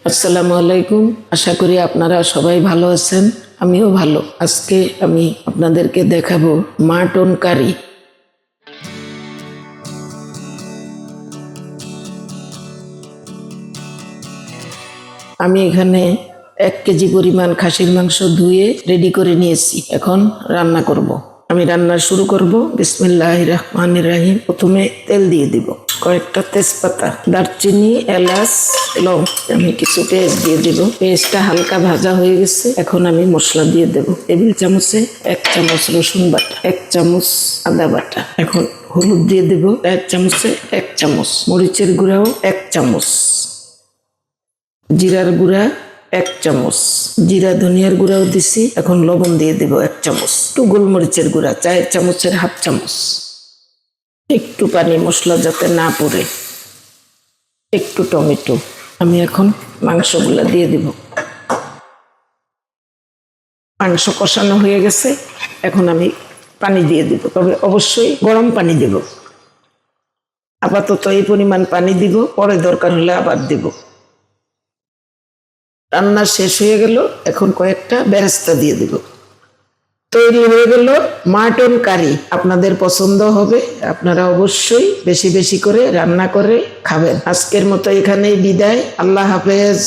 আসসালামু আলাইকুম। আশা করি আপনারা সবাই ভালো আছেন, আমিও ভালো। আজকে আমি আপনাদেরকে দেখাবো মাটন কারি। আমি এখানে 1 কেজি পরিমাণ খাসির মাংস ধুয়ে রেডি করে নিয়েছি। এখন রান্না করব। আমি রান্না শুরু করব। বিসমিল্লাহির রহমানির রহিম। প্রথমে তেল দিয়ে দিব, কয়েকটা তেজপাতা, দারচিনি, এলাচ, লং। আমি কিছু পেঁয়াজ দিয়ে দিব। পেঁয়াজটা হালকা ভাজা হয়ে গেছে। এখন আমি মশলা দিয়ে দেব। টেবিল চামচে 1 চামচ রসুন বাটা, 1 চামচ আদা বাটা। এখন হলুদ দিয়ে দেব 1 চামচে 1 চামচ, মরিচের গুঁড়াও 1 চামচ, জিরার গুঁড়া 1 চামচ, জিরা ধনিয়ার গুঁড়াও দিছি। এখন লবণ দিয়ে দেব 1 চামচ, একটু গোলমরিচের গুঁড়া 4 চামচের হাফ চামচ, একটু পানি মশলা যাতে না পড়ে, একটু টমেটো। আমি এখন মাংসগুলা দিয়ে দিব। মাংস কষানো হয়ে গেছে, এখন আমি পানি দিয়ে দিব, তবে অবশ্যই গরম পানি দেব। আপাতত এই পরিমাণ পানি দিব, পরে দরকার হলে আবার দিব। রান্না শেষ হয়ে গেল, এখন কয়েকটা বেরেস্তা দিয়ে দিব। তৈরি হয়ে গেল মাটন কারি। আপনাদের পছন্দ হবে, আপনারা অবশ্যই বেশি বেশি করে রান্না করে খাবেন। আজকের মতো এখানেই বিদায়। আল্লাহ হাফেজ।